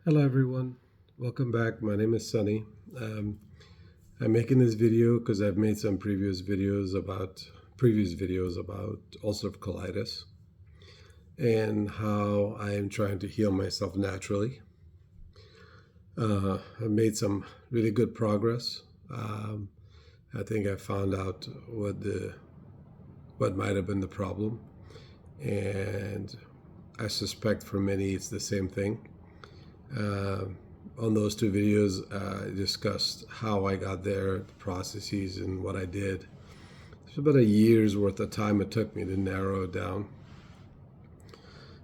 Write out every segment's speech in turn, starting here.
Hello everyone, welcome back. My name is Sunny. Um, I'm making this video because I've made some previous videos about ulcerative colitis and how I am trying to heal myself naturally. I've made some really good progress. I think I found out what might have been the problem, and I suspect for many it's the same thing. Uh, on those two videos, I discussed how I got there, the processes, and what I did. It's about a year's worth of time it took me to narrow it down.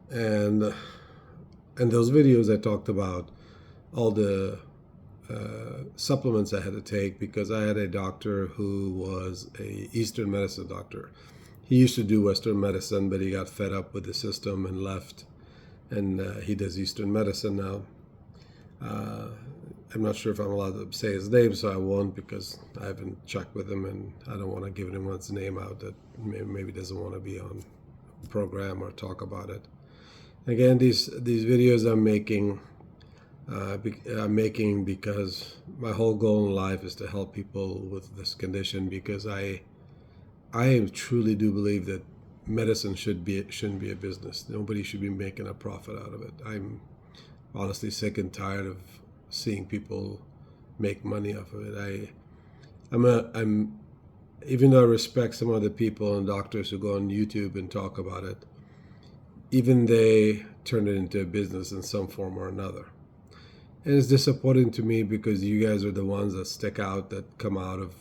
And in those videos, I talked about all the supplements I had to take because I had a doctor who was a Eastern medicine doctor. He used to do Western medicine, but he got fed up with the system and left. And he does Eastern medicine now. I'm not sure if I'm allowed to say his name, so I won't because I haven't checked with him, and I don't want to give anyone's name out that maybe doesn't want to be on the program or talk about it. Again, these videos I'm making because my whole goal in life is to help people with this condition, because I truly do believe that medicine shouldn't be a business. Nobody should be making a profit out of it. I'm honestly sick and tired of seeing people make money off of it. I'm even though I respect some of the people and doctors who go on YouTube and talk about it, even they turn it into a business in some form or another. And it's disappointing to me because you guys are the ones that stick out, that come out of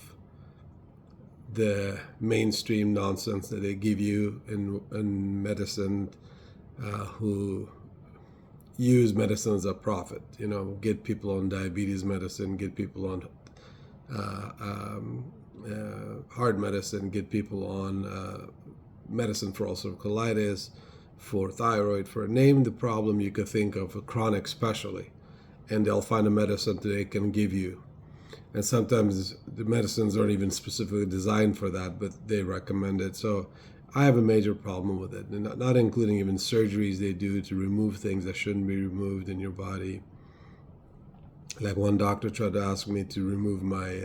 the mainstream nonsense that they give you in medicine, who use medicine as a profit. Get people on diabetes medicine, get people on heart medicine, get people on medicine for ulcerative colitis, for thyroid, for name the problem you could think of, a chronic specialty, and they'll find a medicine that they can give you. And sometimes the medicines aren't even specifically designed for that, but they recommend it. So I have a major problem with it, and not including even surgeries they do to remove things that shouldn't be removed in your body. Like one doctor tried to ask me to remove my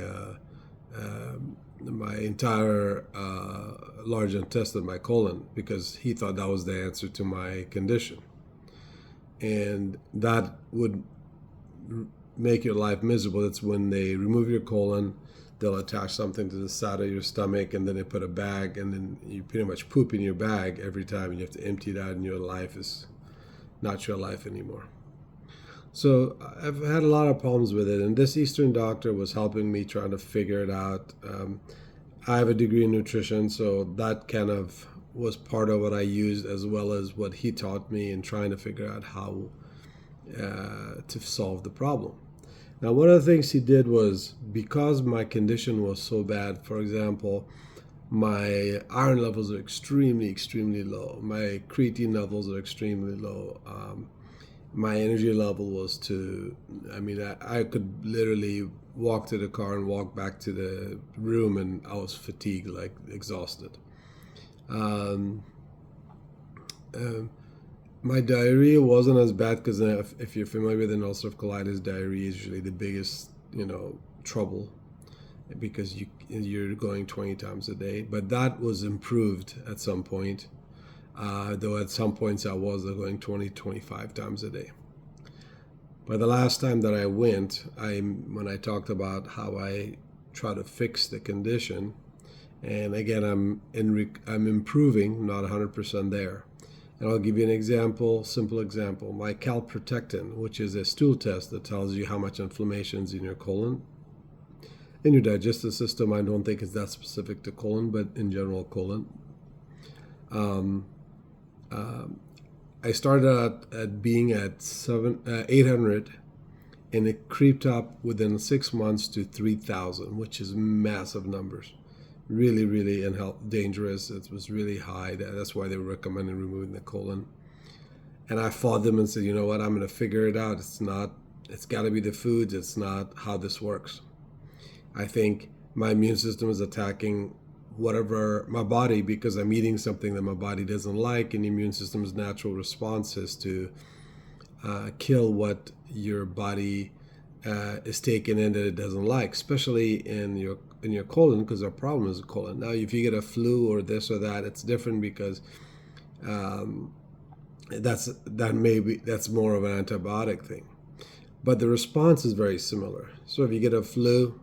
entire large intestine, my colon, because he thought that was the answer to my condition. And that would make your life miserable. It's when they remove your colon, they'll attach something to the side of your stomach, and then they put a bag, and then you pretty much poop in your bag every time, and you have to empty that, and your life is not your life anymore. So I've had a lot of problems with it, and this Eastern doctor was helping me trying to figure it out. I have a degree in nutrition, so that kind of was part of what I used, as well as what he taught me in trying to figure out how to solve the problem. Now, one of the things he did was, because my condition was so bad, for example, my iron levels are extremely, extremely low. My creatine levels are extremely low. My energy level was I could literally walk to the car and walk back to the room, and I was fatigued, like exhausted. My diarrhea wasn't as bad, because if you're familiar with an ulcerative colitis, diarrhea is usually the biggest, trouble, because you're going 20 times a day. But that was improved at some point, though at some points I was going 20, 25 times a day. But the last time that I went, when I talked about how I try to fix the condition, and again, I'm improving, not 100% there. And I'll give you an example, simple example. My calprotectin, which is a stool test that tells you how much inflammation is in your colon, in your digestive system. I don't think it's that specific to colon, but in general, colon. I started at being at 800, and it creeped up within 6 months to 3,000, which is massive numbers. Really, really dangerous. It was really high. That's why they were recommending removing the colon. And I fought them and said, you know what, I'm going to figure it out. It's got to be the foods. It's not how this works. I think my immune system is attacking whatever my body, because I'm eating something that my body doesn't like, and the immune system's natural response is to kill what your body is taking in that it doesn't like, especially in your colon, because our problem is the colon. Now, if you get a flu or this or that, it's different because that's more of an antibiotic thing. But the response is very similar. So if you get a flu,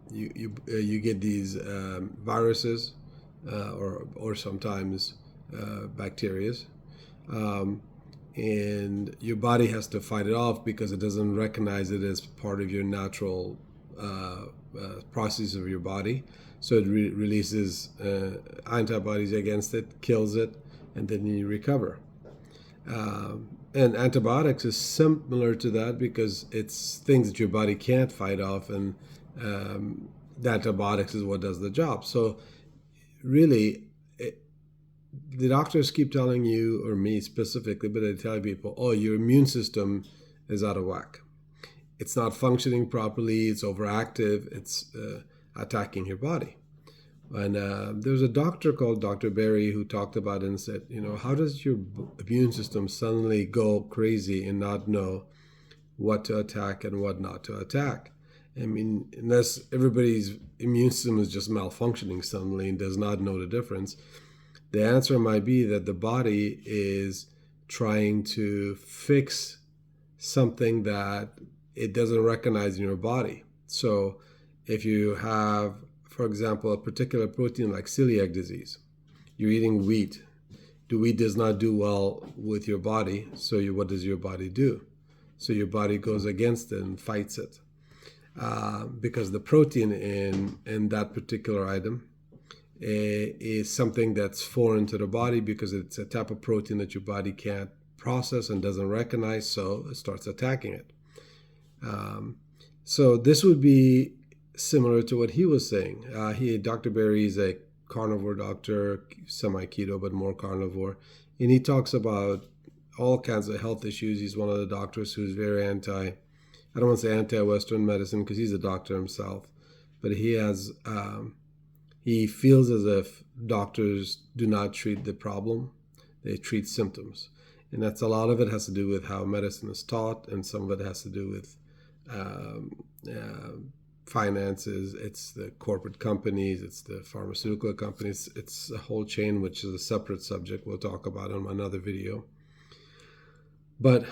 you get these viruses or sometimes bacteria, and your body has to fight it off because it doesn't recognize it as part of your natural process of your body. So it releases antibodies against it, kills it, and then you recover. And antibiotics is similar to that because it's things that your body can't fight off, and the antibiotics is what does the job. So really, the doctors keep telling you, or me specifically, but they tell people, oh, your immune system is out of whack. It's not functioning properly, it's overactive, it's attacking your body. And there's a doctor called Dr. Berry who talked about it and said, how does your immune system suddenly go crazy and not know what to attack and what not to attack? I mean, unless everybody's immune system is just malfunctioning suddenly and does not know the difference, the answer might be that the body is trying to fix something that it doesn't recognize in your body. So if you have, for example, a particular protein like celiac disease, you're eating wheat. The wheat does not do well with your body, so what does your body do? So your body goes against it and fights it. Because the protein in that particular item is something that's foreign to the body because it's a type of protein that your body can't process and doesn't recognize, so it starts attacking it. So this would be similar to what he was saying. Dr. Berry is a carnivore doctor, semi-keto, but more carnivore. And he talks about all kinds of health issues. He's one of the doctors who's very I don't want to say anti-Western medicine because he's a doctor himself, but he feels as if doctors do not treat the problem, they treat symptoms. And that's a lot of it has to do with how medicine is taught, and some of it has to do with finances. It's the corporate companies, it's the pharmaceutical companies, it's a whole chain, which is a separate subject we'll talk about in another video. But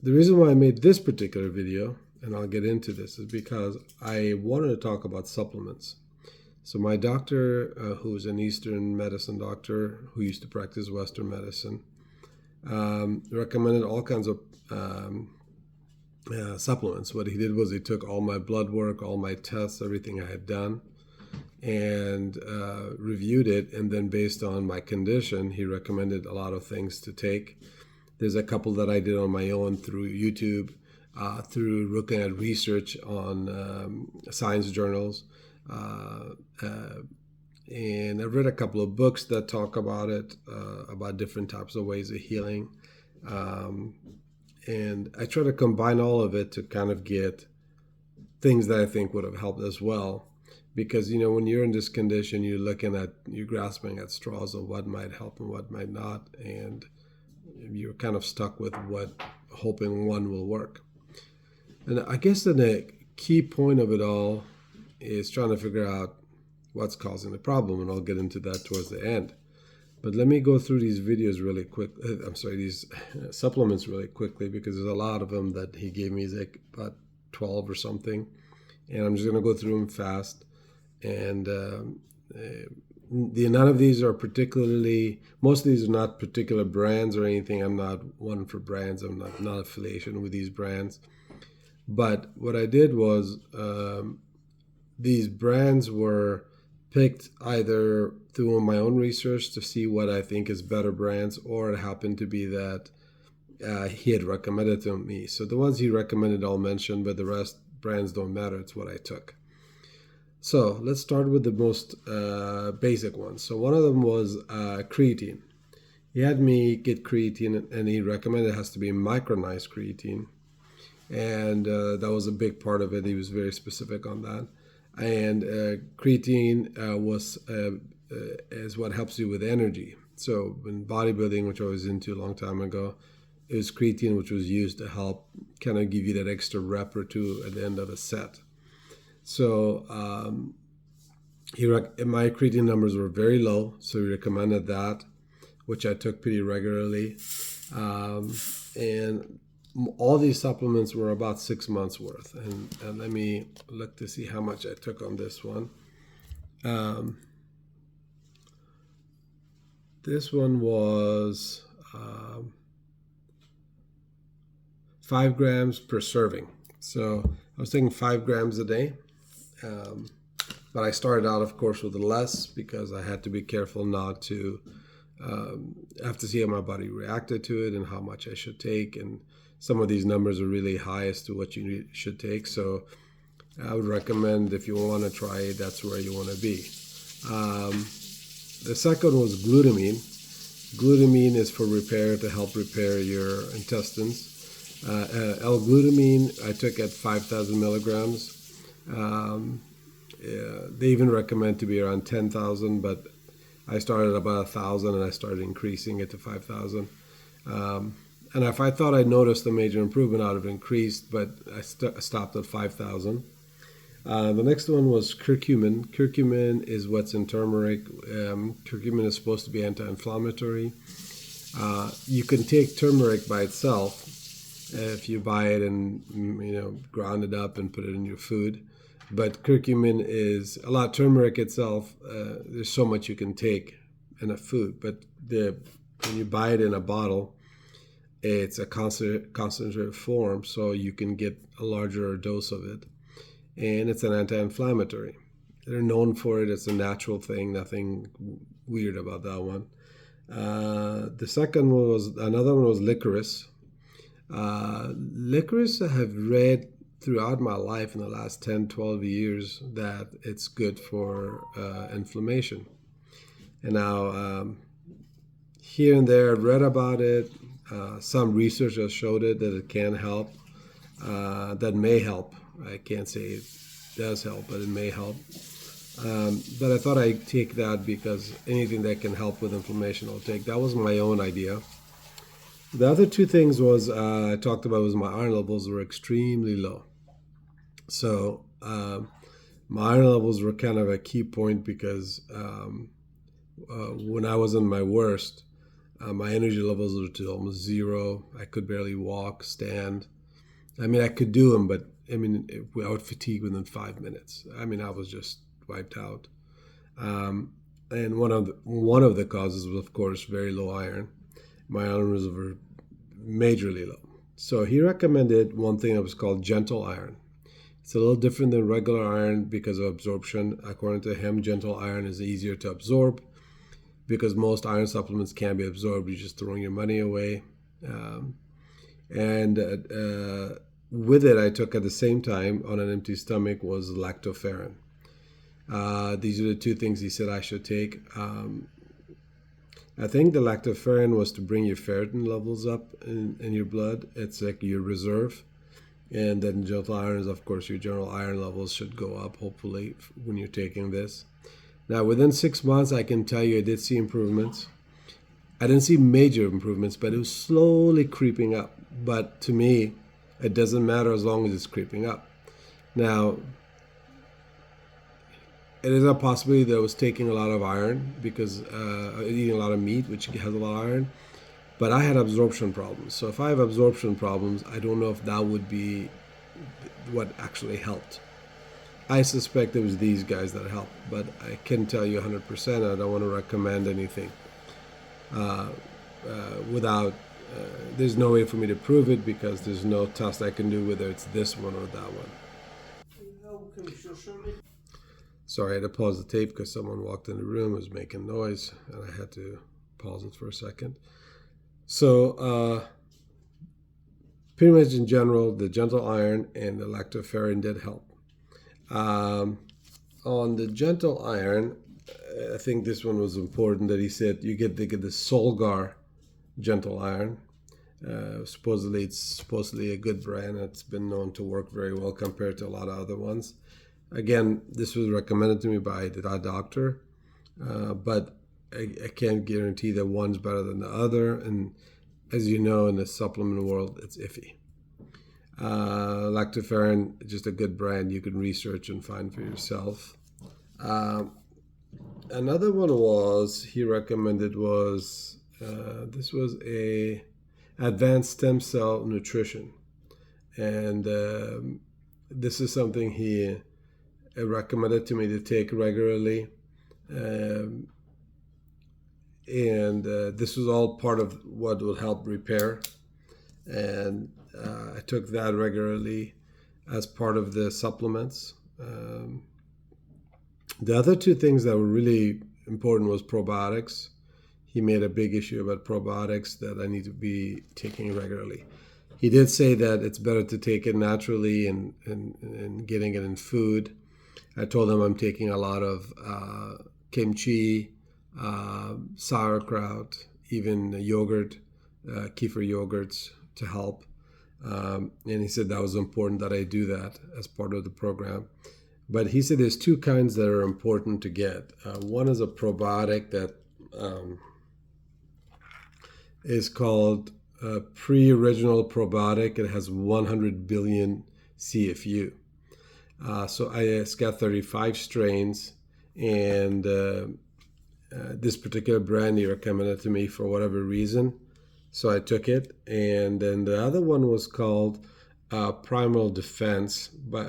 the reason why I made this particular video, and I'll get into this, is because I wanted to talk about supplements. So my doctor, who's an Eastern medicine doctor who used to practice Western medicine, recommended all kinds of supplements. What he did was he took all my blood work, all my tests, everything I had done, and reviewed it. And then based on my condition, he recommended a lot of things to take. There's a couple that I did on my own through YouTube, through looking at research on science journals. And I've read a couple of books that talk about it, about different types of ways of healing. And I try to combine all of it to kind of get things that I think would have helped as well. Because, when you're in this condition, you're grasping at straws of what might help and what might not. And you're kind of stuck with hoping one will work. And I guess the key point of it all is trying to figure out what's causing the problem, and I'll get into that towards the end. But let me go through these videos really quick. These supplements really quickly, because there's a lot of them that he gave me. He's like about 12 or something, and I'm just going to go through them fast. And none of these are most of these are not particular brands or anything. I'm not one for brands. I'm not affiliation with these brands. But what I did was these brands were picked either through my own research to see what I think is better brands, or it happened to be that he had recommended to me. So the ones he recommended I'll mention, but the rest brands don't matter. It's what I took. So let's start with the most basic ones. So one of them was creatine. He had me get creatine, and he recommended it has to be micronized creatine. And that was a big part of it. He was very specific on that. And creatine is what helps you with energy. So in bodybuilding, which I was into a long time ago, it was creatine, which was used to help kind of give you that extra rep or two at the end of a set. So my creatine numbers were very low, so he recommended that, which I took pretty regularly. And all these supplements were about 6 months worth. And let me look to see how much I took on this one. This one was 5 grams per serving. So I was taking 5 grams a day. But I started out, of course, with less because I had to be careful not to have to see how my body reacted to it and how much I should take. And some of these numbers are really high as to what you should take. So I would recommend, if you want to try it, that's where you want to be. The second was glutamine. Glutamine is for repair, to help repair your intestines. L-glutamine I took at 5,000 milligrams. They even recommend to be around 10,000, but I started about 1,000 and I started increasing it to 5,000. And if I thought I noticed a major improvement, I would have increased, but I stopped at 5,000. The next one was curcumin. Curcumin is what's in turmeric. Curcumin is supposed to be anti-inflammatory. You can take turmeric by itself if you buy it and ground it up and put it in your food. But curcumin is turmeric itself. There's so much you can take in a food, but when you buy it in a bottle, it's a concentrated form, so you can get a larger dose of it. And it's an anti-inflammatory. They're known for it. It's a natural thing. Nothing weird about that one. The second one was licorice. Licorice, I have read throughout my life in the last 10, 12 years that it's good for inflammation. And now, here and there, I've read about it. Some research has showed it that it can help. That may help. I can't say it does help, but it may help. But I thought I'd take that because anything that can help with inflammation I'll take. That was my own idea. The other two things I talked about was my iron levels were extremely low. So my iron levels were kind of a key point because when I was in my worst, my energy levels were to almost zero. I could barely walk, stand. I mean, I could do them, but I would fatigue within 5 minutes. I was just wiped out. And one of the causes was, of course, very low iron. My iron levels were majorly low. So he recommended one thing that was called gentle iron. It's a little different than regular iron because of absorption. According to him, gentle iron is easier to absorb because most iron supplements can't be absorbed. You're just throwing your money away. With it, I took at the same time on an empty stomach was lactoferrin. These are the two things he said I should take. I think the lactoferrin was to bring your ferritin levels up in your blood. It's like your reserve. And then gentle iron is, of course, your general iron levels should go up, hopefully, when you're taking this. Now, within 6 months, I can tell you I did see improvements. I didn't see major improvements, but it was slowly creeping up. But to me, it doesn't matter as long as it's creeping up. Now, it is a possibility that I was taking a lot of iron because eating a lot of meat, which has a lot of iron. But I had absorption problems. So if I have absorption problems, I don't know if that would be what actually helped. I suspect it was these guys that helped, but I can't tell you 100%. I don't want to recommend anything without. There's no way for me to prove it because there's no test I can do whether it's this one or that one. Sorry, I had to pause the tape because someone walked in the room, was making noise, and I had to pause it for a second. So pretty much in general, the gentle iron and the lactoferrin did help. On the gentle iron, I think this one was important that he said they get the Solgar gentle iron. Supposedly it's a good brand. It's been known to work very well compared to a lot of other ones. Again, this was recommended to me by the doctor, but I can't guarantee that one's better than the other. And as you know, in the supplement world, it's iffy. Lactoferrin, just a good brand you can research and find for yourself. Another one he recommended was, this was a advanced stem cell nutrition. And this is something he recommended to me to take regularly. Um, and this was all part of what will help repair. And I took that regularly as part of the supplements. The other two things that were really important was probiotics. He made a big issue about probiotics that I need to be taking regularly. He did say that it's better to take it naturally and getting it in food. I told him I'm taking a lot of kimchi, sauerkraut, even yogurt, kefir yogurts to help. And he said that was important that I do that as part of the program. But he said there's two kinds that are important to get. One is a probiotic that is called pre-original probiotic. It has 100 billion CFU. So I got 35 strains, and this particular brand he recommended to me for whatever reason. So I took it. And then the other one was called Primal Defense. But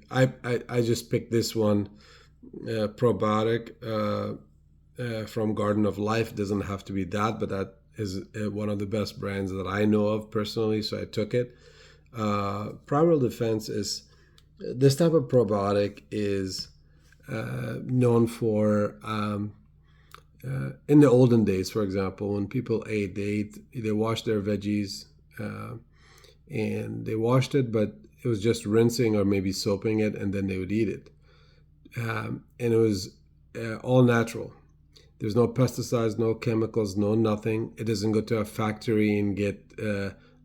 I just picked this one, probiotic from Garden of Life. It doesn't have to be that, but that is one of the best brands that I know of personally, so I took it. Primal Defense is, this type of probiotic is known for, in the olden days, for example, when people ate, they washed their veggies and they washed it, but it was just rinsing or maybe soaping it, and then they would eat it. And it was all natural. There's no pesticides, no chemicals, no nothing. It doesn't go to a factory and get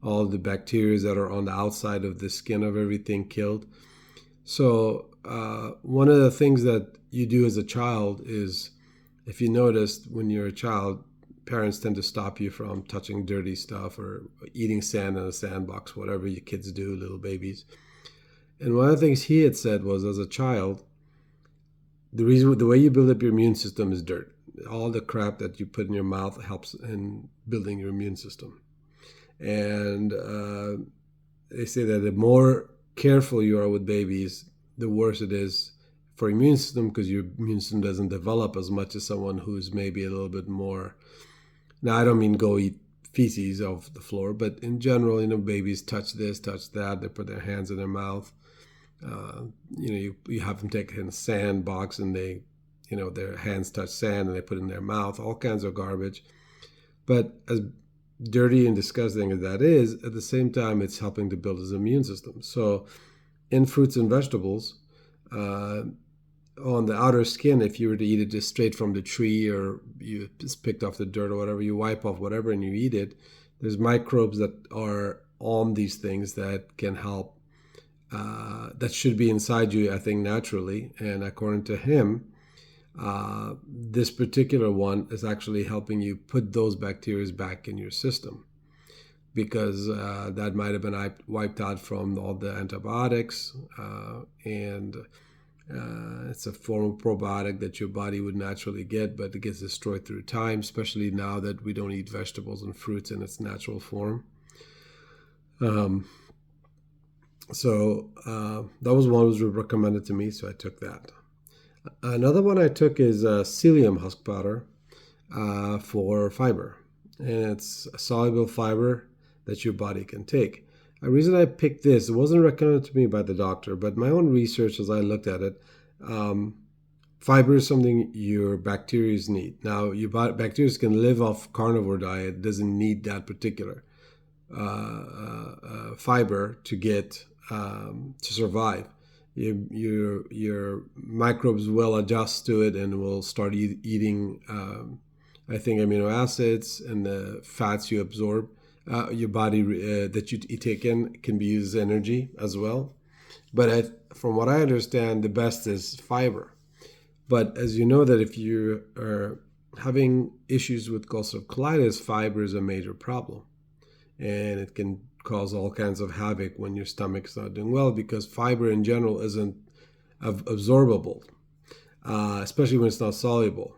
all the bacteria that are on the outside of the skin of everything killed. So one of the things that you do as a child is, if you noticed when you're a child, parents tend to stop you from touching dirty stuff or eating sand in a sandbox, whatever your kids do, little babies. And one of the things he had said was, as a child, the way you build up your immune system is dirt. All the crap that you put in your mouth helps in building your immune system. And they say that the more careful you are with babies, the worse it is for immune system, because your immune system doesn't develop as much as someone who's maybe a little bit more. Now, I don't mean go eat feces off the floor, but in general, babies touch this, touch that. They put their hands in their mouth. You have them take in a sandbox and they, their hands touch sand and they put it in their mouth, all kinds of garbage. But as dirty and disgusting as that is, at the same time, it's helping to build his immune system. So in fruits and vegetables, on the outer skin, if you were to eat it just straight from the tree, or you just picked off the dirt or whatever, you wipe off whatever and you eat it, there's microbes that are on these things that can help, that should be inside you, I think, naturally. And according to him, this particular one is actually helping you put those bacteria back in your system, because that might have been wiped out from all the antibiotics, and it's a form of probiotic that your body would naturally get, but it gets destroyed through time, especially now that we don't eat vegetables and fruits in its natural form. So that was one that was recommended to me, so I took that. Another one I took is psyllium husk powder for fiber, and it's a soluble fiber that your body can take. The reason I picked this, it wasn't recommended to me by the doctor, but my own research as I looked at it, fiber is something your bacteria need. Now, your bacteria can live off carnivore diet, doesn't need that particular fiber to get to survive. Your microbes will adjust to it and will start eating, I think, amino acids and the fats you absorb. Your body that you take in can be used as energy as well. But from what I understand, the best is fiber. But as you know, that if you are having issues with ulcerative colitis, fiber is a major problem. and it can cause all kinds of havoc when your stomach's not doing well, because fiber in general isn't absorbable, especially when it's not soluble.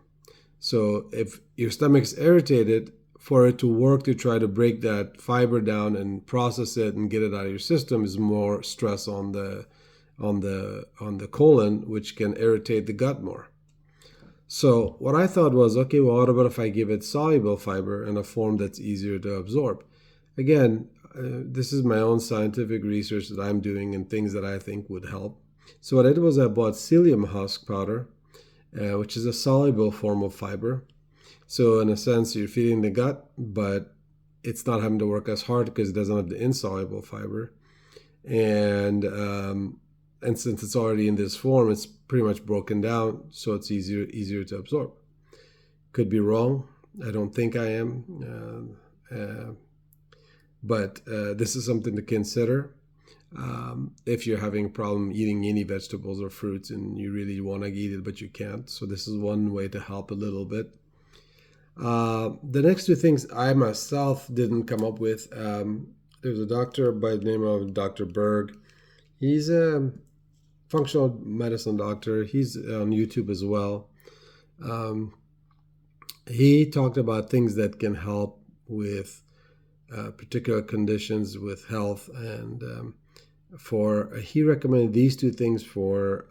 So if your stomach's irritated, for it to work to try to break that fiber down and process it and get it out of your system is more stress on the colon, which can irritate the gut more. So what I thought was, okay, well, what about if I give it soluble fiber in a form that's easier to absorb? Again, this is my own scientific research that I'm doing and things that I think would help. So what I did was I bought psyllium husk powder, which is a soluble form of fiber. So in a sense, you're feeding the gut, but it's not having to work as hard because it doesn't have the insoluble fiber. And since it's already in this form, it's pretty much broken down, so it's easier to absorb. Could be wrong. I don't think I am. But this is something to consider. If you're having a problem eating any vegetables or fruits and you really want to eat it but you can't. So this is one way to help a little bit. The next two things I myself didn't come up with. There's a doctor by the name of Dr. Berg. He's a functional medicine doctor. He's on YouTube as well. He talked about things that can help with particular conditions with health, and he recommended these two things for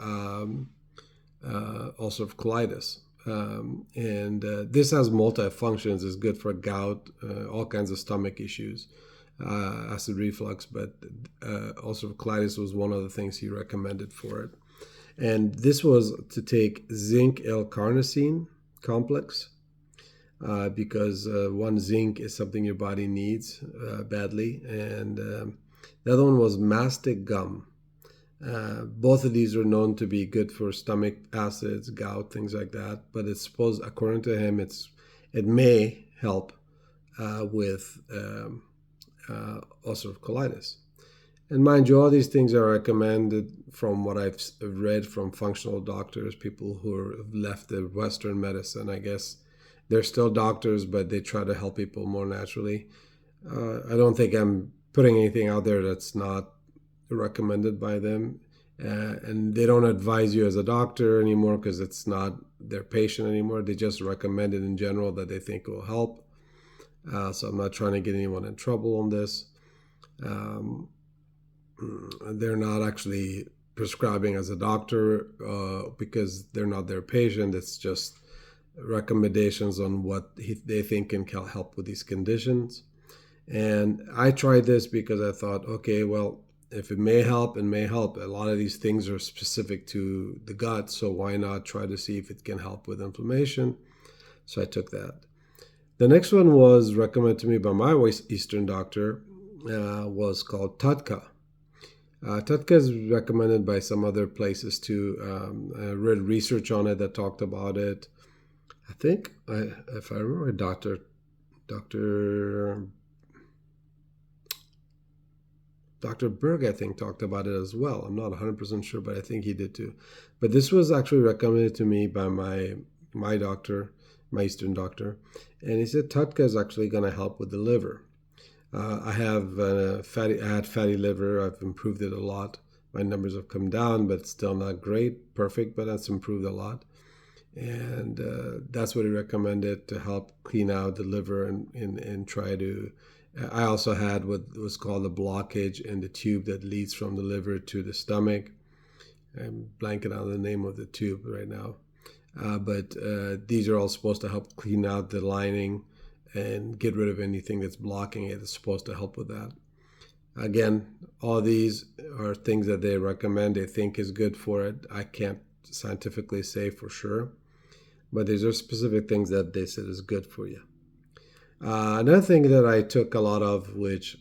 ulcerative colitis. And this has multi-functions. It's good for gout, all kinds of stomach issues, acid reflux, but ulcerative colitis was one of the things he recommended for it. And this was to take zinc L-carnosine complex, because one, zinc is something your body needs badly, and the other one was mastic gum. Both of these are known to be good for stomach acids, gout, things like that. But it's supposed, according to him, it may help with ulcerative colitis. And mind you, all these things are recommended from what I've read from functional doctors, people who have left the Western medicine. I guess they're still doctors, but they try to help people more naturally. I don't think I'm putting anything out there that's not recommended by them. And they don't advise you as a doctor anymore because it's not their patient anymore. They just recommend it in general that they think will help. So I'm not trying to get anyone in trouble on this. They're not actually prescribing as a doctor because they're not their patient. It's just recommendations on what they think can help with these conditions. And I tried this because I thought, okay, well, if it may help, it may help. A lot of these things are specific to the gut, so why not try to see if it can help with inflammation? So I took that. The next one was recommended to me by my Eastern doctor, was called Tatka. Tatka is recommended by some other places too. I read research on it that talked about it. I think, if I remember, Dr. Berg, I think, talked about it as well. I'm not 100% sure, but I think he did too. But this was actually recommended to me by my doctor, my Eastern doctor, and he said Tatka is actually going to help with the liver. I had fatty liver. I've improved it a lot. My numbers have come down, but still not great, perfect, but that's improved a lot. And that's what he recommended to help clean out the liver and try to. I also had what was called a blockage in the tube that leads from the liver to the stomach. I'm blanking on the name of the tube right now. But these are all supposed to help clean out the lining and get rid of anything that's blocking it. It's supposed to help with that. Again, all these are things that they recommend, they think is good for it. I can't scientifically say for sure, but these are specific things that they said is good for you. Another thing that I took a lot of, which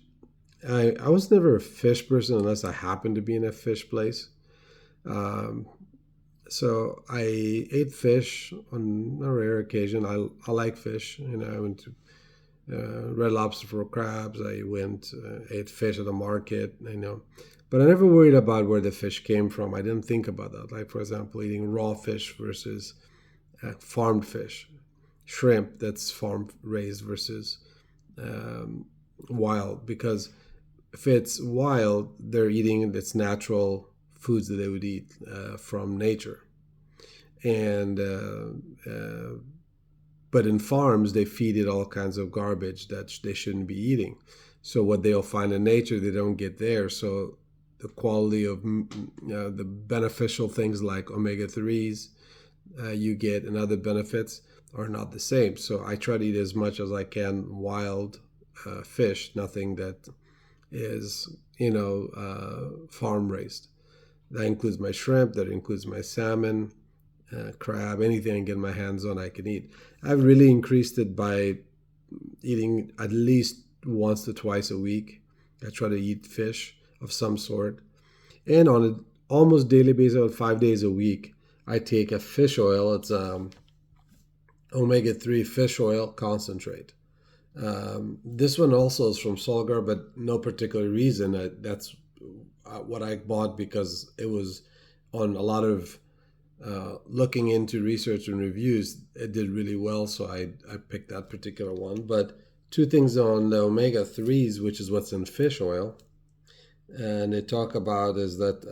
I was never a fish person unless I happened to be in a fish place. So I ate fish on a rare occasion. I like fish. I went to Red Lobster for crabs. I ate fish at the market. But I never worried about where the fish came from. I didn't think about that. Like, for example, eating raw fish versus farmed fish, shrimp that's farm raised versus wild, because if it's wild, they're eating its natural foods that they would eat from nature. And but in farms, they feed it all kinds of garbage that they shouldn't be eating. So what they'll find in nature, they don't get there. So the quality of the beneficial things like omega-3s you get and other benefits are not the same. So I try to eat as much as I can wild fish, nothing that is, farm raised. That includes my shrimp, that includes my salmon, crab, anything I can get my hands on, I can eat. I've really increased it by eating at least once to twice a week. I try to eat fish of some sort. And on an almost daily basis, about 5 days a week, I take a fish oil. It's omega-3 fish oil concentrate. This one also is from Solgar, but no particular reason. That's what I bought because it was on a lot of looking into research and reviews. It did really well, so I picked that particular one. But two things on the omega-3s, which is what's in fish oil, and they talk about is that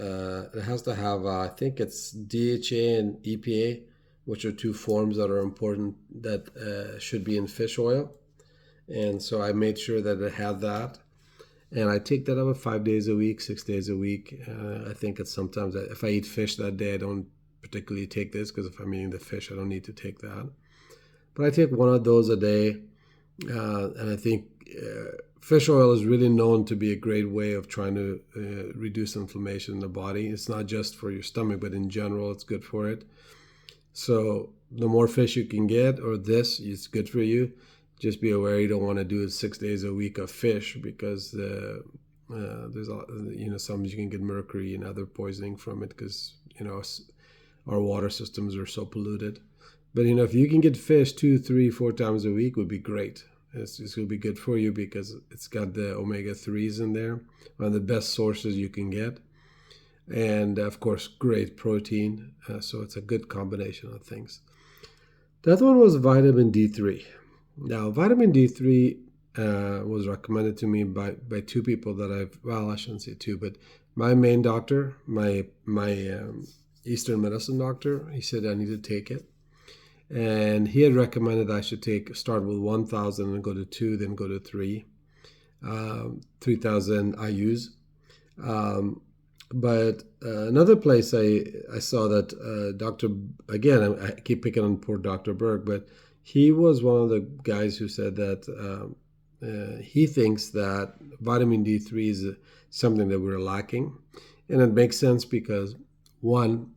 it has to have, I think it's DHA and EPA, which are two forms that are important that should be in fish oil. And so I made sure that it had that. And I take that about 5 days a week, 6 days a week. I think it's sometimes if I eat fish that day, I don't particularly take this because if I'm eating the fish, I don't need to take that. But I take one of those a day. And I think fish oil is really known to be a great way of trying to reduce inflammation in the body. It's not just for your stomach, but in general, it's good for it. So the more fish you can get, or this, it's good for you. Just be aware you don't want to do 6 days a week of fish because there's sometimes you can get mercury and other poisoning from it because our water systems are so polluted. But if you can get fish 2, 3, 4 times a week, would be great. It's going to be good for you because it's got the omega-3s in there, one of the best sources you can get, and of course great protein. So it's a good combination of things. The other one was vitamin D3. Now, vitamin D3 was recommended to me by two people that I shouldn't say two, but my main doctor, my Eastern medicine doctor, he said I need to take it. And he had recommended I should start with 1,000 and go to 2, then go to 3,000 IUs. But another place I saw that I keep picking on poor Dr. Berg, but he was one of the guys who said that he thinks that vitamin D3 is something that we're lacking. And it makes sense because, one,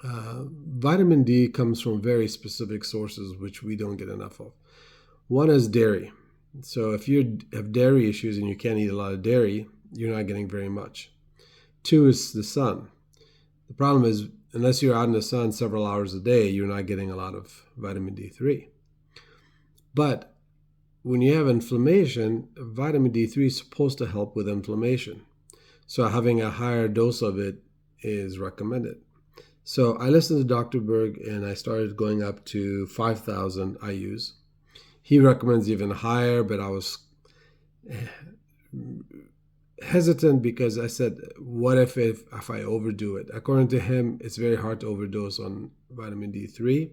vitamin D comes from very specific sources which we don't get enough of. One is dairy. So if you have dairy issues and you can't eat a lot of dairy, you're not getting very much. 2 is the sun. The problem is, unless you're out in the sun several hours a day, you're not getting a lot of vitamin D3. But when you have inflammation, vitamin D3 is supposed to help with inflammation. So having a higher dose of it is recommended. So I listened to Dr. Berg and I started going up to 5,000 IUs. He recommends even higher, but I was hesitant because I said, what if I overdo it? According to him, it's very hard to overdose on vitamin D3.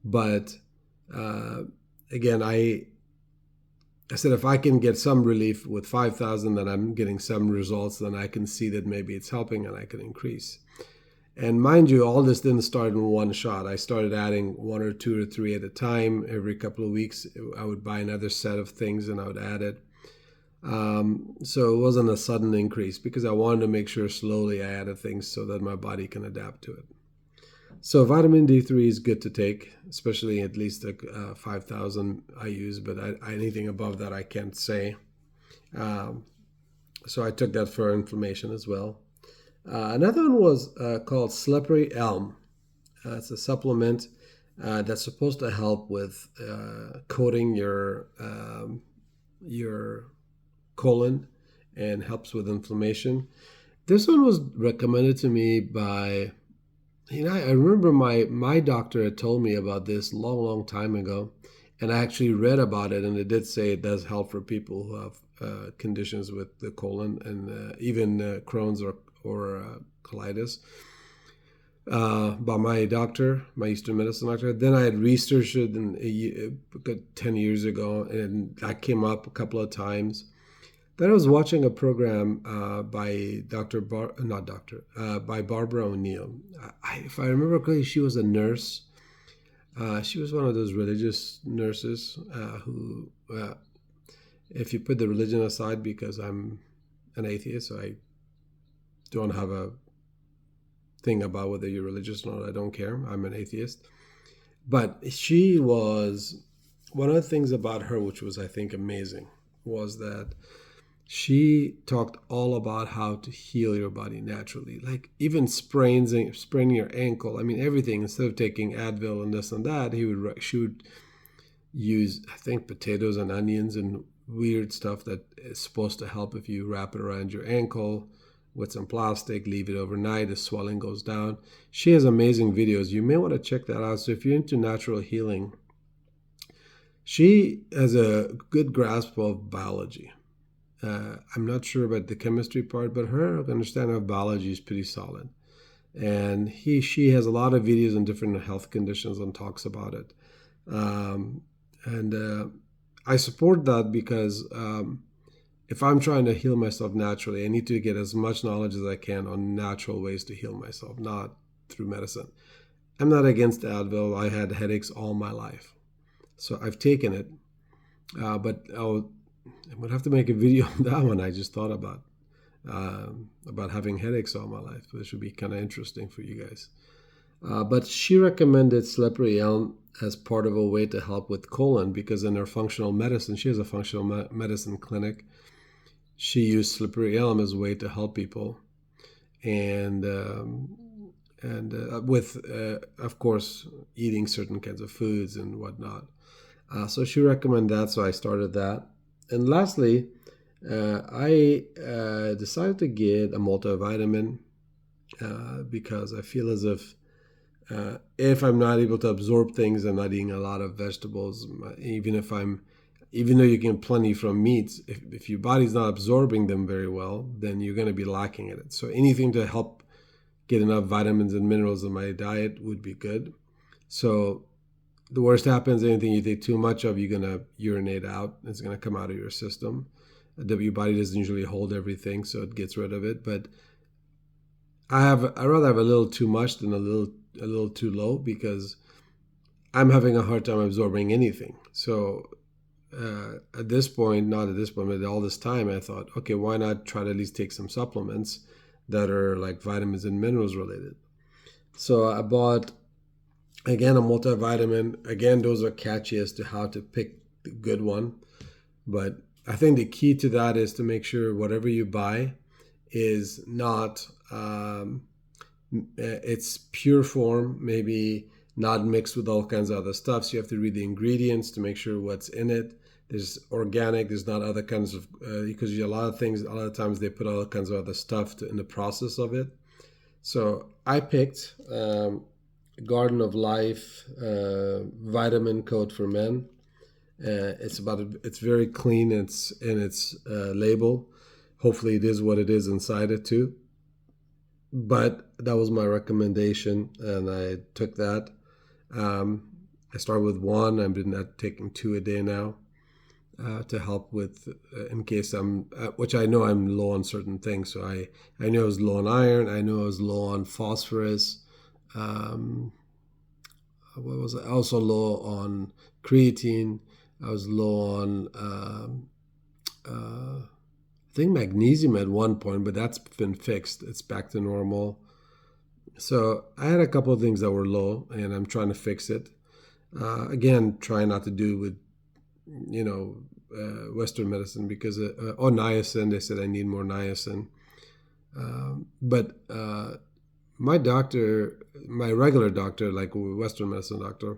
But again, I said if I can get some relief with 5,000, then I'm getting some results, then I can see that maybe it's helping and I can increase. And mind you, all this didn't start in one shot. I started adding 1 or 2 or 3 at a time. Every couple of weeks, I would buy another set of things and I would add it. So it wasn't a sudden increase because I wanted to make sure slowly I added things so that my body can adapt to it. So vitamin D3 is good to take, especially at least 5,000 IUs, but anything above that I can't say. So I took that for inflammation as well. Another one was called Slippery Elm. It's a supplement that's supposed to help with coating your colon and helps with inflammation. This one was recommended to me by, I remember my doctor had told me about this long time ago, And I actually read about it, and it did say it does help for people who have conditions with the colon and even Crohn's or colitis. By my doctor, my Eastern medicine doctor. Then I had researched it 10 years ago, and that came up a couple of times. Then I was watching a program by by Barbara O'Neill. If I remember correctly, she was a nurse. She was one of those religious nurses who, if you put the religion aside, because I'm an atheist, so I don't have a thing about whether you're religious or not. I don't care. I'm an atheist. But she was, one of the things about her, which was, I think, amazing, was that she talked all about how to heal your body naturally. Like even spraining your ankle. I mean, everything. Instead of taking Advil and this and that, she would use, I think, potatoes and onions and weird stuff that is supposed to help if you wrap it around your ankle with some plastic, leave it overnight, the swelling goes down. She has amazing videos. You may want to check that out. So if you're into natural healing, she has a good grasp of biology. I'm not sure about the chemistry part, but her understanding of biology is pretty solid. And she has a lot of videos on different health conditions and talks about it. And I support that because if I'm trying to heal myself naturally, I need to get as much knowledge as I can on natural ways to heal myself, not through medicine. I'm not against Advil. I had headaches all my life, so I've taken it. But I would have to make a video on that one. I just thought about having headaches all my life. This would be kind of interesting for you guys. But she recommended slippery elm as part of a way to help with colon, because in her functional medicine, she has a functional medicine clinic. She used slippery elm as a way to help people, and with of course eating certain kinds of foods and whatnot. So she recommended that, so I started that. And lastly, I decided to get a multivitamin because I feel as if I'm not able to absorb things, I'm not eating a lot of vegetables. Even though you can plenty from meats, if your body's not absorbing them very well, then you're going to be lacking in it. So anything to help get enough vitamins and minerals in my diet would be good. So the worst happens, anything you take too much of, you're going to urinate out. It's going to come out of your system. Your body doesn't usually hold everything, so it gets rid of it. But I'd rather have a little too much than a little too low, because I'm having a hard time absorbing anything. So at this point, not at this point, but all this time, I thought, okay, why not try to at least take some supplements that are like vitamins and minerals related. So I bought, again, a multivitamin. Again, those are catchy as to how to pick the good one. But I think the key to that is to make sure whatever you buy is not, it's pure form, maybe not mixed with all kinds of other stuff. So you have to read the ingredients to make sure what's in it. There's organic, there's not other kinds of, because a lot of times they put all kinds of other stuff in the process of it. So I picked Garden of Life vitamin coat for men. It's very clean. It's in its label. Hopefully it is what it is inside it too. But that was my recommendation, and I took that. I started with one. I've been taking 2 a day now to help with, in case which I know I'm low on certain things. So I know I was low on iron. I know I was low on phosphorus. What was I? Also low on creatine. I was low on, I think, magnesium at one point, but that's been fixed. It's back to normal. So I had a couple of things that were low, and I'm trying to fix it. Again, trying not to do with, Western medicine, because niacin. They said I need more niacin. But my doctor, my regular doctor, like Western medicine doctor,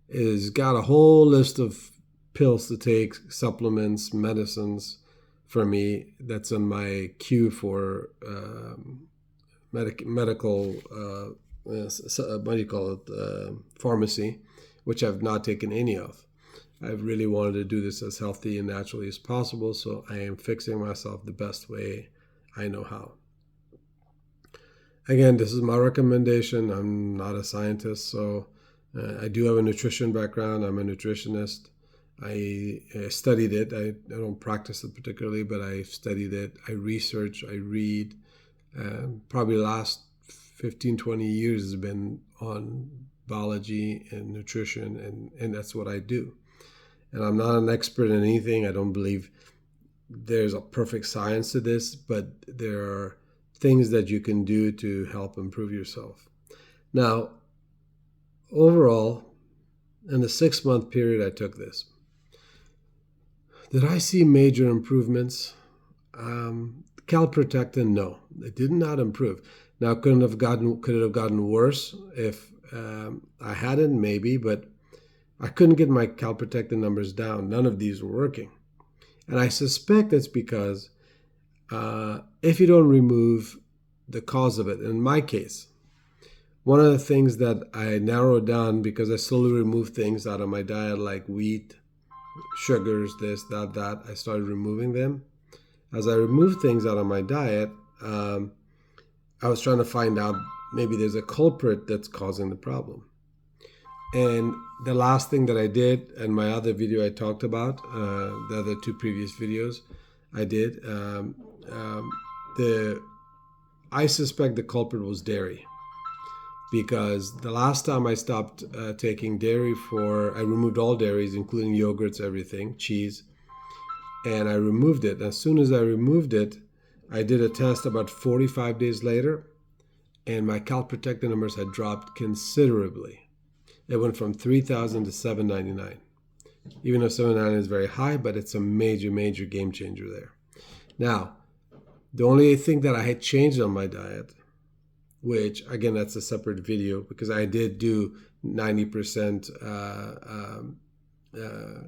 is got a whole list of pills to take, supplements, medicines for me. That's on my queue for medical, what do you call it, pharmacy, which I've not taken any of. I really wanted to do this as healthy and naturally as possible, so I am fixing myself the best way I know how. Again, this is my recommendation. I'm not a scientist, so I do have a nutrition background. I'm a nutritionist. I studied it. I don't practice it particularly, but I studied it. I research, I read. Probably the last 15, 20 years has been on biology and nutrition, and that's what I do. And I'm not an expert in anything. I don't believe there's a perfect science to this, but there are things that you can do to help improve yourself. Now, overall, in the 6-month period I took this, did I see major improvements? Calprotectin, no, it did not improve. Now, could it have gotten worse if I hadn't? Maybe, but I couldn't get my calprotectin numbers down. None of these were working. And I suspect it's because if you don't remove the cause of it, in my case, one of the things that I narrowed down, because I slowly removed things out of my diet like wheat, sugars, this, that, I started removing them. As I removed things out of my diet, I was trying to find out maybe there's a culprit that's causing the problem. And the last thing that I did, and my other video I talked about, the other two previous videos I did, I suspect the culprit was dairy. Because the last time I stopped taking dairy I removed all dairies, including yogurts, everything, cheese, and I removed it. As soon as I removed it, I did a test about 45 days later, and my calprotectin numbers had dropped considerably. It went from 3,000 to 799. Even though 799 is very high, but it's a major, major game changer there. Now, the only thing that I had changed on my diet, which again, that's a separate video because I did do 90%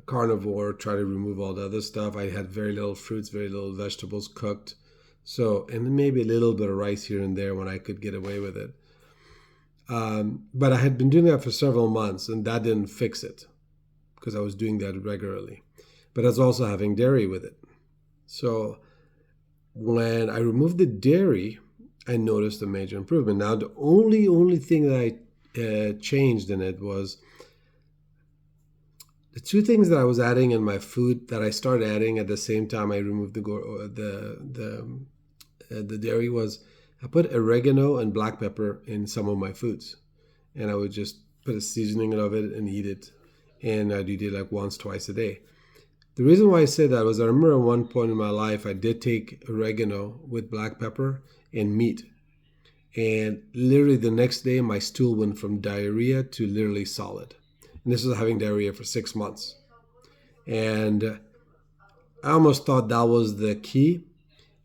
carnivore, try to remove all the other stuff. I had very little fruits, very little vegetables cooked. So, and maybe a little bit of rice here and there when I could get away with it. But I had been doing that for several months and that didn't fix it because I was doing that regularly. But I was also having dairy with it. So when I removed the dairy, I noticed a major improvement. Now, the only thing that I changed in it was the two things that I was adding in my food that I started adding at the same time I removed the dairy was I put oregano and black pepper in some of my foods. And I would just put a seasoning of it and eat it. And I'd eat it like once, twice a day. The reason why I say that was I remember at one point in my life, I did take oregano with black pepper and meat. And literally the next day, my stool went from diarrhea to literally solid. And this was having diarrhea for 6 months. And I almost thought that was the key.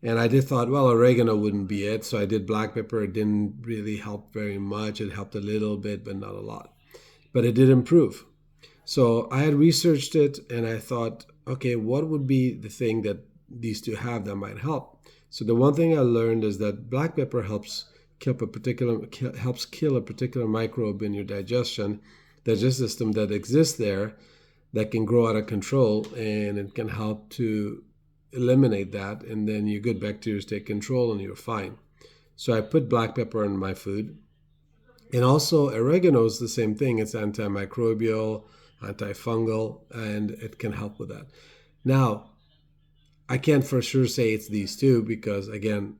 And I did thought, well, oregano wouldn't be it. So I did black pepper. It didn't really help very much. It helped a little bit, but not a lot. But it did improve. So I had researched it and I thought, okay, what would be the thing that these two have that might help? So the one thing I learned is that black pepper helps kill a particular microbe in your digestive system that exists there that can grow out of control, and it can help to eliminate that, and then your good bacteria take control and you're fine. So I put black pepper in my food. And also oregano is the same thing. It's antimicrobial, antifungal, and it can help with that. Now, I can't for sure say it's these two because, again,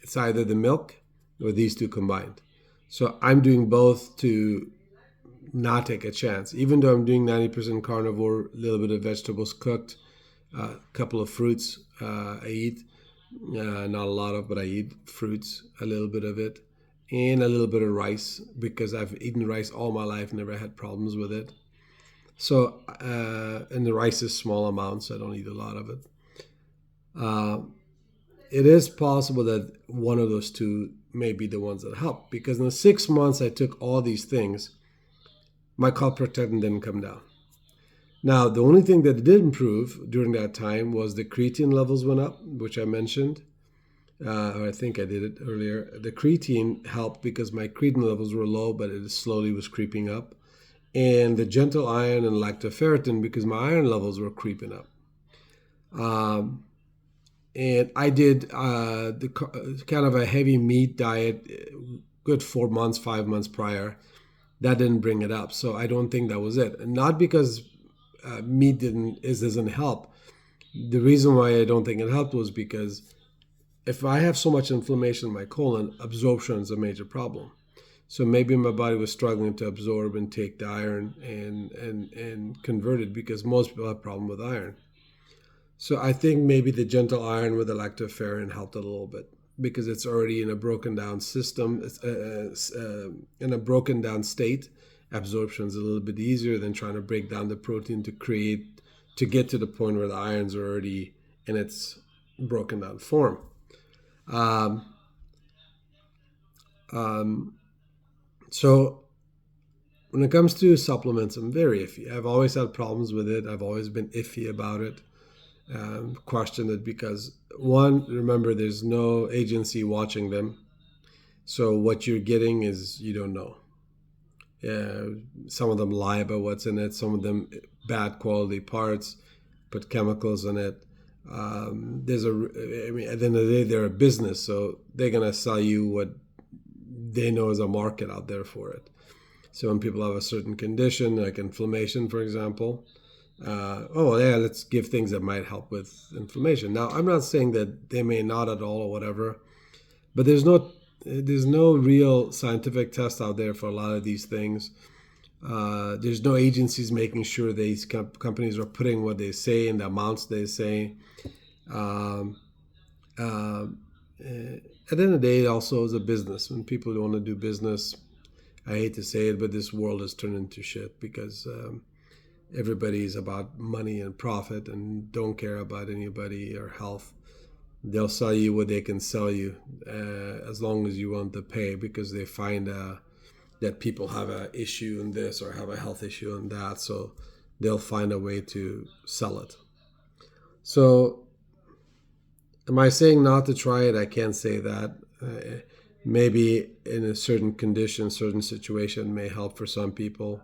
it's either the milk or these two combined. So I'm doing both to not take a chance. Even though I'm doing 90% carnivore, a little bit of vegetables cooked, a couple of fruits I eat. Not a lot of, but I eat fruits, a little bit of it. And a little bit of rice because I've eaten rice all my life, never had problems with it. So, and the rice is small amounts, so I don't eat a lot of it. It is possible that one of those two may be the ones that help because in the 6 months I took all these things, my calprotectin didn't come down. Now, the only thing that did improve during that time was the creatine levels went up, which I mentioned. I think I did it earlier. The creatine helped because my creatine levels were low, but it slowly was creeping up. and the gentle iron and lactoferritin because my iron levels were creeping up. Um, and I did kind of a heavy meat diet, good 4 months, 5 months prior. That didn't bring it up, so I don't think that was it. And not because meat doesn't help. The reason why I don't think it helped was because if I have so much inflammation in my colon, absorption is a major problem. So maybe my body was struggling to absorb and take the iron and convert it because most people have a problem with iron. So I think maybe the gentle iron with the lactoferrin helped a little bit because it's already in a broken down system, in a broken down state. Absorption is a little bit easier than trying to break down the protein to get to the point where the irons are already in its broken down form. Um, um, so when it comes to supplements, I'm very iffy. I've always had problems with it. I've always been iffy about it. Questioned it because one, remember, there's no agency watching them, so what you're getting is you don't know. Some of them lie about what's in it. Some of them bad quality parts, put chemicals in it. I mean, at the end of the day, they're a business, so they're gonna sell you what they know is a market out there for it. So when people have a certain condition, like inflammation, for example, oh yeah, let's give things that might help with inflammation. Now, I'm not saying that they may not at all or whatever, but there's no real scientific test out there for a lot of these things. There's no agencies making sure these companies are putting what they say in the amounts they say. Um, uh, at the end of the day, it also is a business. When people want to do business, I hate to say it, but this world has turned into shit because everybody's about money and profit and don't care about anybody or health. They'll sell you what they can sell you as long as you want to pay because they find that people have an issue in this or have a health issue in that. So they'll find a way to sell it. So am I saying not to try it? I can't say that. Maybe in a certain condition, certain situation may help for some people.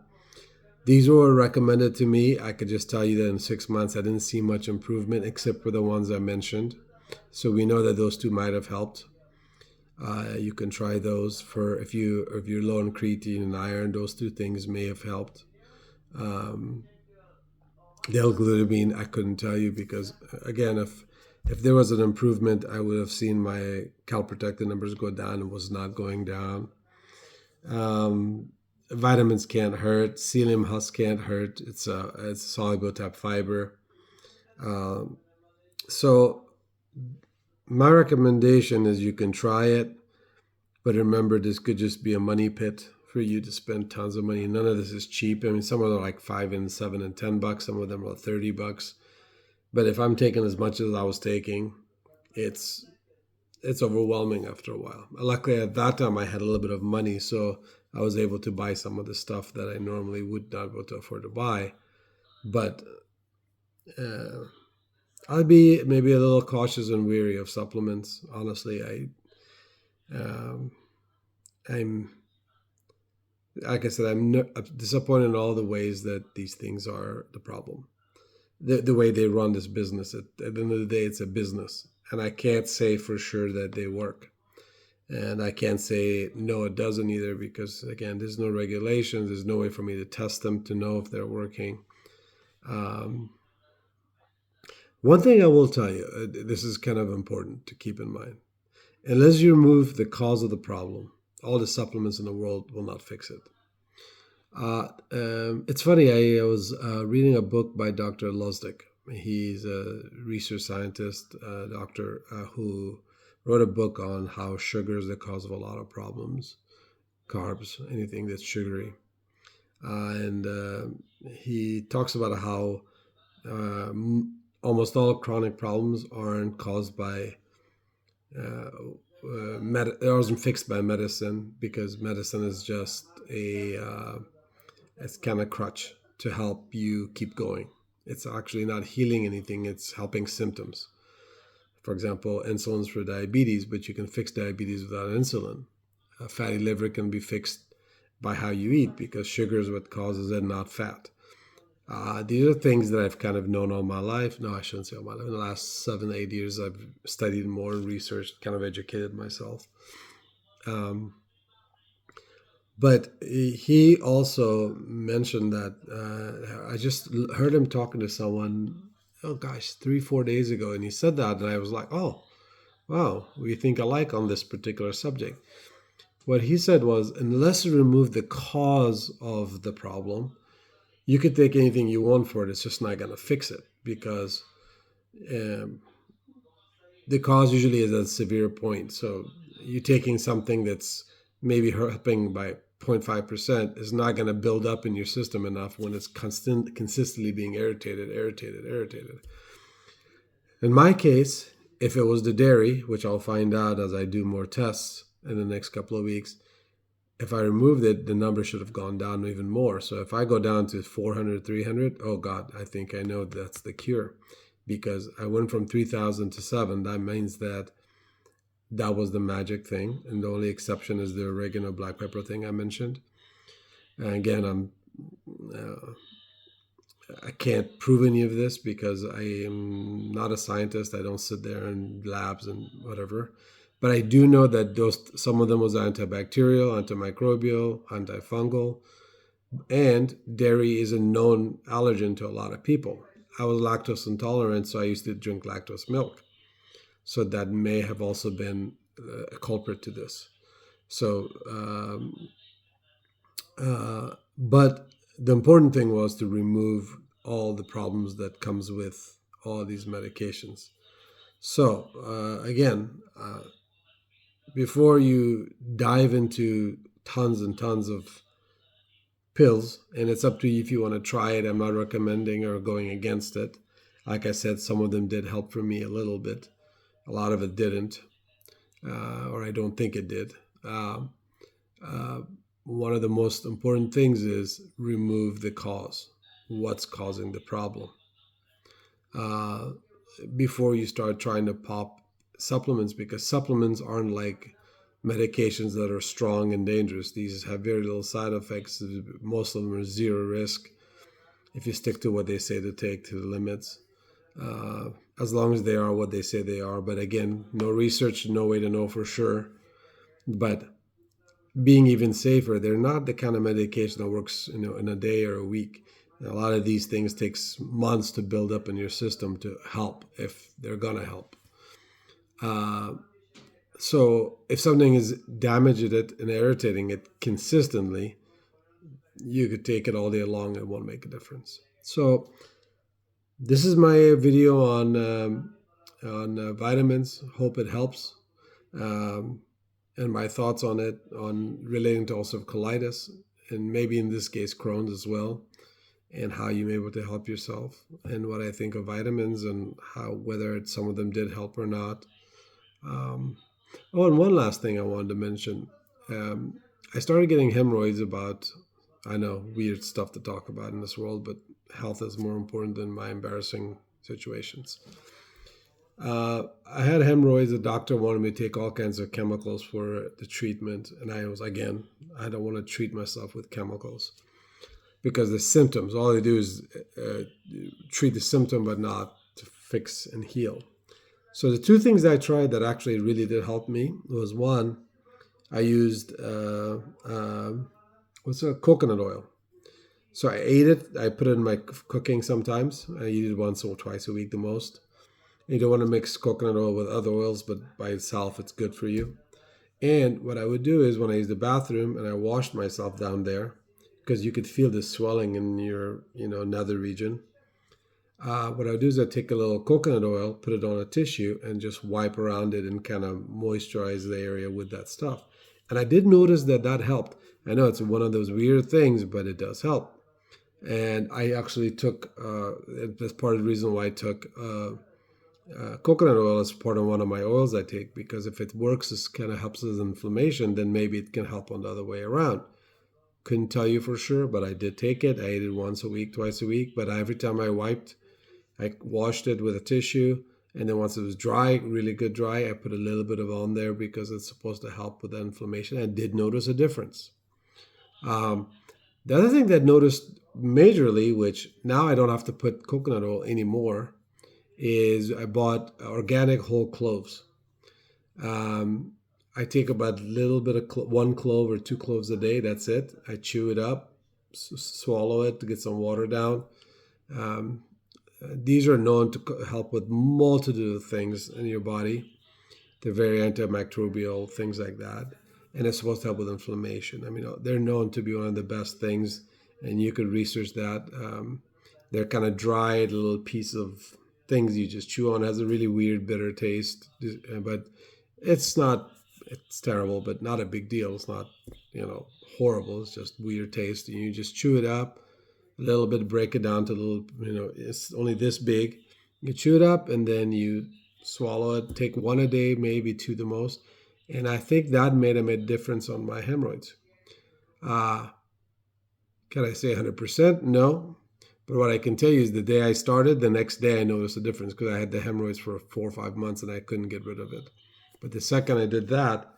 These were recommended to me. I could just tell you that in 6 months I didn't see much improvement except for the ones I mentioned. So we know that those two might have helped. You can try those for if you're low in creatine and iron. Those two things may have helped. Um, the L-glutamine I couldn't tell you because again, if there was an improvement, I would have seen my calprotectin numbers go down and was not going down. Um, Vitamins can't hurt. Psyllium husk can't hurt. It's a soluble type fiber. Um, so my recommendation is you can try it, but remember this could just be a money pit for you to spend tons of money. None of this is cheap. I mean, some of them are like $5 and $7 and $10. Some of them are $30. But if I'm taking as much as I was taking, it's it's overwhelming after a while. Luckily, at that time, I had a little bit of money, so I was able to buy some of the stuff that I normally would not be able to afford to buy. But uh, I'd be maybe a little cautious and weary of supplements. Honestly, um, I'm like I said, I'm disappointed in all the ways that these things are the problem. The way they run this business. At the end of the day, it's a business, and I can't say for sure that they work. And I can't say no, it doesn't either because again, there's no regulations. There's no way for me to test them to know if they're working. Um, One thing I will tell you, this is kind of important to keep in mind. Unless you remove the cause of the problem, all the supplements in the world will not fix it. It's funny. I was reading a book by Dr. Losdick. He's a research scientist, doctor who wrote a book on how sugar is the cause of a lot of problems, carbs, anything that's sugary. And he talks about how almost all chronic problems aren't caused by uh, it wasn't fixed by medicine because medicine is just it's kind of crutch to help you keep going. It's actually not healing anything, it's helping symptoms. For example, insulin's for diabetes, but you can fix diabetes without insulin. A fatty liver can be fixed by how you eat, because sugar is what causes it, not fat. These are things that I've kind of known all my life. No, I shouldn't say all my life. In the last 7, 8 years, I've studied more and researched, kind of educated myself. Um, but he also mentioned that I just heard him talking to someone, oh gosh, 3, 4 days ago, and he said that, and I was like, oh, wow, we think alike on this particular subject. What he said was, unless you remove the cause of the problem, you could take anything you want for it. It's just not going to fix it, because um, the cause usually is a severe point. So you taking something that's maybe helping by 0.5% is not going to build up in your system enough when it's consistently being irritated. In my case, if it was the dairy, which I'll find out as I do more tests in the next couple of weeks, if I removed it, the number should have gone down even more. So if I go down to 400, 300, oh God, I think I know that's the cure, because I went from 3,000 to 7. That means that was the magic thing. And the only exception is the oregano black pepper thing I mentioned. And again, uh, I can't prove any of this because I am not a scientist. I don't sit there in labs and whatever. But I do know that some of them was antibacterial, antimicrobial, antifungal, and dairy is a known allergen to a lot of people. I was lactose intolerant, so I used to drink lactose milk. So that may have also been a culprit to this. So, but the important thing was to remove all the problems that comes with all these medications. So again, before you dive into tons and tons of pills, and it's up to you if you want to try it. I'm not recommending or going against it. Like I said, some of them did help for me a little bit. A lot of it didn't, or I don't think it did. Uh, One of the most important things is remove the cause. What's causing the problem? Uh, Before you start trying to pop supplements, because supplements aren't like medications that are strong and dangerous. These have very little side effects. Most of them are zero risk if you stick to what they say to take to the limits, uh, as long as they are what they say they are. But again, no research, no way to know for sure. But being even safer, they're not the kind of medication that works, in a day or a week. A lot of these things takes months to build up in your system to help, if they're gonna help. Uh, so if something is damaging it and irritating it consistently, you could take it all day long and it won't make a difference. So this is my video on vitamins. Hope it helps, um, and my thoughts on it, on relating to ulcerative colitis, and maybe in this case Crohn's as well, and how you may be able to help yourself, and what I think of vitamins, and how whether some of them did help or not. Um, oh, and one last thing I wanted to mention. Um, I started getting hemorrhoids about, I know, weird stuff to talk about in this world, but health is more important than my embarrassing situations. I had hemorrhoids. The doctor wanted me to take all kinds of chemicals for the treatment. And I don't want to treat myself with chemicals, because the symptoms, all they do is uh, treat the symptom, but not to fix and heal. So the two things I tried that actually really did help me was, one, I used coconut oil. So I ate it. I put it in my cooking sometimes. I eat it once or twice a week, the most. You don't want to mix coconut oil with other oils, but by itself, it's good for you. And what I would do is, when I use the bathroom and I washed myself down there, because you could feel the swelling in your, nether region. What I would do is I take a little coconut oil, put it on a tissue, and just wipe around it and kind of moisturize the area with that stuff. And I did notice that helped. I know it's one of those weird things, but it does help. And I actually took, that's part of the reason why I took coconut oil as part of one of my oils I take, because if it works, it kind of helps with inflammation, then maybe it can help on the other way around. Couldn't tell you for sure, but I did take it. I ate it once a week, twice a week, but every time I washed it with a tissue, and then once it was dry, really good dry, I put a little bit of on there because it's supposed to help with the inflammation. I did notice a difference. Um, the other thing that noticed majorly, which now I don't have to put coconut oil anymore, is I bought organic whole cloves. Um, I take about a little bit of one clove or two cloves a day. That's it. I chew it up, swallow it to get some water down. Um, these are known to help with multitude of things in your body. They're very antimicrobial, things like that. And it's supposed to help with inflammation. I mean, they're known to be one of the best things, and you could research that. They're kind of dried little piece of things you just chew on. It has a really weird, bitter taste, but it's not, it's terrible, but not a big deal. It's not, you know, horrible. It's just weird taste. And you just chew it up a little bit, break it down to a little, you know, it's only this big. You chew it up and then you swallow it. Take one a day, maybe two the most. And I think that made a difference on my hemorrhoids. Uh, can I say 100%? No. But what I can tell you is the day I started, the next day I noticed a difference because I had the hemorrhoids for 4 or 5 months and I couldn't get rid of it. But the second I did that,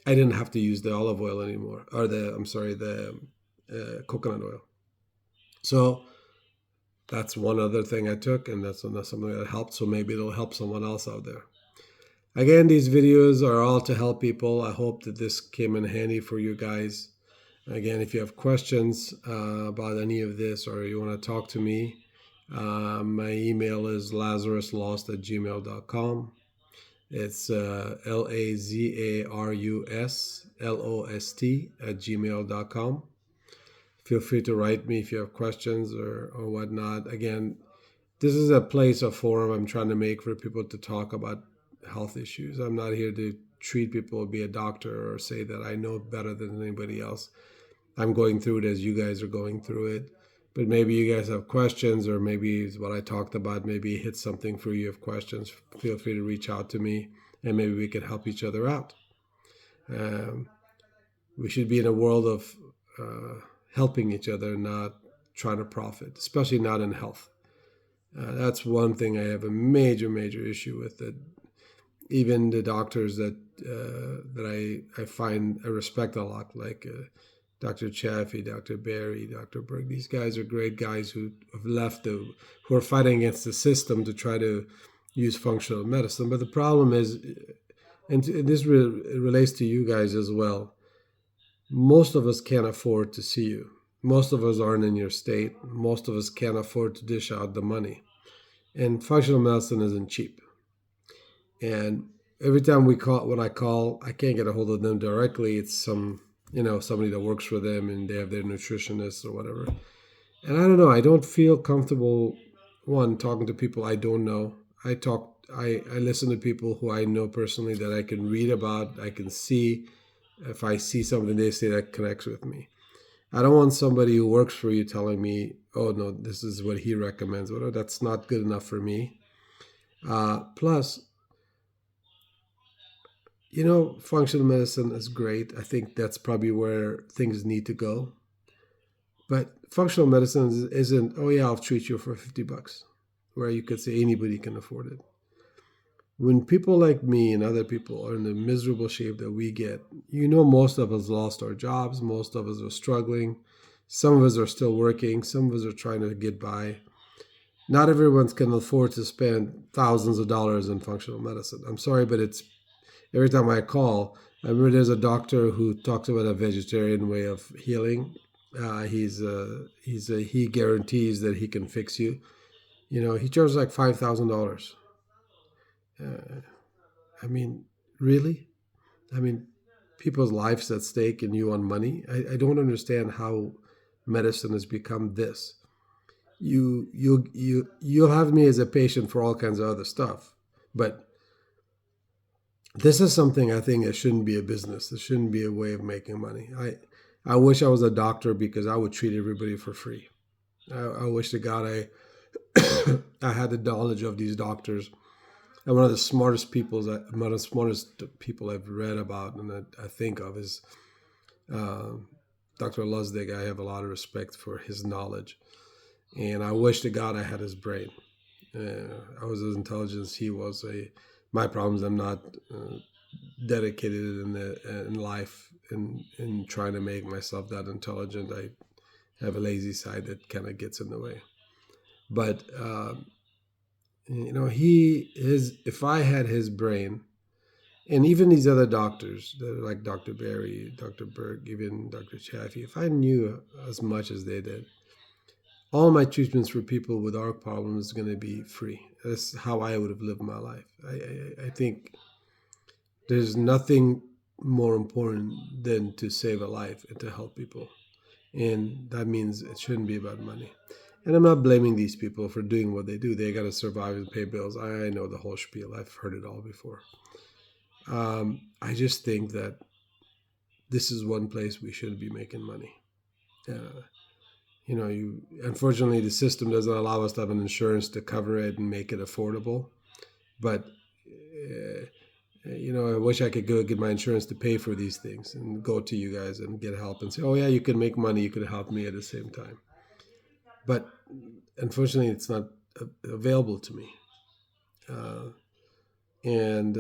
I didn't have to use the olive oil anymore, or I'm sorry, the coconut oil. So that's one other thing I took, and that's something that helped. So maybe it'll help someone else out there. Again, these videos are all to help people. I hope that this came in handy for you guys. Again, if you have questions about any of this or you want to talk to me, my email is lazaruslost@gmail.com. It's LAZARUSLOST@gmail.com. Feel free to write me if you have questions or whatnot. Again, this is a place, a forum I'm trying to make for people to talk about health issues. I'm not here to treat people, be a doctor, or say that I know better than anybody else. I'm going through it as you guys are going through it. But maybe you guys have questions, or maybe what I talked about maybe hit something for you. Have questions, feel free to reach out to me, and maybe we can help each other out. Um, we should be in a world of helping each other, not trying to profit, especially not in health. That's one thing I have a major, major issue with. That even the doctors that I find I respect a lot, like Dr. Chaffee, Dr. Barry, Dr. Berg. These guys are great guys who have left who are fighting against the system to try to use functional medicine. But the problem is, and this relates to you guys as well. Most of us can't afford to see you. Most of us aren't in your state. Most of us can't afford to dish out the money. And functional medicine isn't cheap. And every time when I call, I can't get a hold of them directly. It's somebody that works for them and they have their nutritionist or whatever. And I don't know, I don't feel comfortable, one, talking to people I don't know. I listen to people who I know personally that I can read about, I can see. If I see something they say that connects with me. I don't want somebody who works for you telling me, oh no, this is what he recommends. Well, that's not good enough for me. Plus, functional medicine is great. I think that's probably where things need to go. But functional medicine isn't, oh yeah, I'll treat you for $50, where you could say anybody can afford it. When people like me and other people are in the miserable shape that we get, most of us lost our jobs, most of us are struggling, some of us are still working, some of us are trying to get by. Not everyone can afford to spend thousands of dollars in functional medicine. I'm sorry, but it's every time I call, I remember there's a doctor who talks about a vegetarian way of healing. He guarantees that he can fix you. He charges like $5,000. Uh, I mean, really? I mean, people's lives at stake and you on money. I don't understand how medicine has become this. You'll have me as a patient for all kinds of other stuff, but this is something I think it shouldn't be a business. It shouldn't be a way of making money. I wish I was a doctor because I would treat everybody for free. I wish to God I had the knowledge of these doctors. And one of the smartest people I've read about and I think of is Dr. Lustig. I have a lot of respect for his knowledge, and I wish to God I had his brain. I was as intelligent as he was. My problem is I'm not dedicated in life in trying to make myself that intelligent. I have a lazy side that kind of gets in the way. But he is. If I had his brain, and even these other doctors, like Dr. Berry, Dr. Berg, even Dr. Chaffee, if I knew as much as they did, all my treatments for people with ARC problems is going to be free. That's how I would have lived my life. I think there's nothing more important than to save a life and to help people. And that means it shouldn't be about money. And I'm not blaming these people for doing what they do. They got to survive and pay bills. I know the whole spiel. I've heard it all before. I just think that this is one place we should be making money. Uh, unfortunately the system doesn't allow us to have an insurance to cover it and make it affordable. But I wish I could go get my insurance to pay for these things and go to you guys and get help and say, oh yeah, you can make money, you could help me at the same time. But unfortunately, it's not available to me. And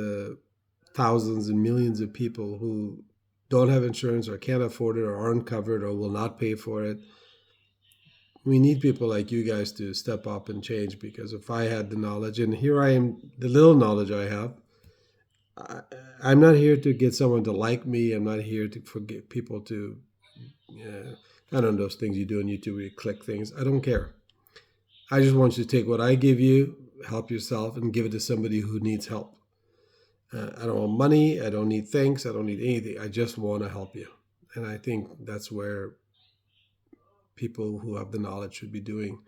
thousands and millions of people who don't have insurance or can't afford it or aren't covered or will not pay for it. We need people like you guys to step up and change, because if I had the knowledge, and here I am, the little knowledge I have, I, I'm not here to get someone to like me. I'm not here to forget people to, I don't know, those things you do on YouTube where you click things. I don't care. I just want you to take what I give you, help yourself, and give it to somebody who needs help. I don't want money. I don't need thanks. I don't need anything. I just want to help you. And I think that's where people who have the knowledge should be doing.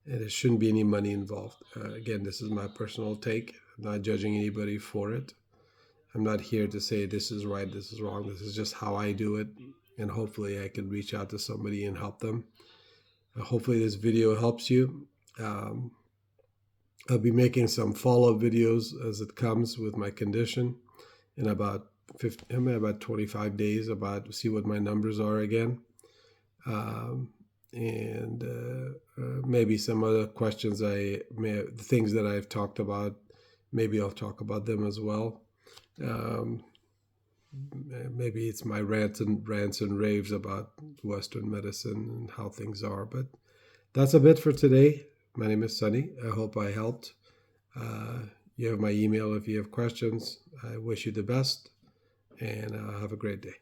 And there shouldn't be any money involved. Again, this is my personal take. I'm not judging anybody for it. I'm not here to say this is right, this is wrong. This is just how I do it. And hopefully I can reach out to somebody and help them. Hopefully this video helps you. I'll be making some follow-up videos as it comes with my condition in about 25 days, about see what my numbers are again. And maybe some other questions the things that I've talked about, maybe I'll talk about them as well. Maybe it's my rants and raves about Western medicine and how things are. But that's a bit for today. My name is Sunny. I hope I helped. You have my email if you have questions. I wish you the best, and have a great day.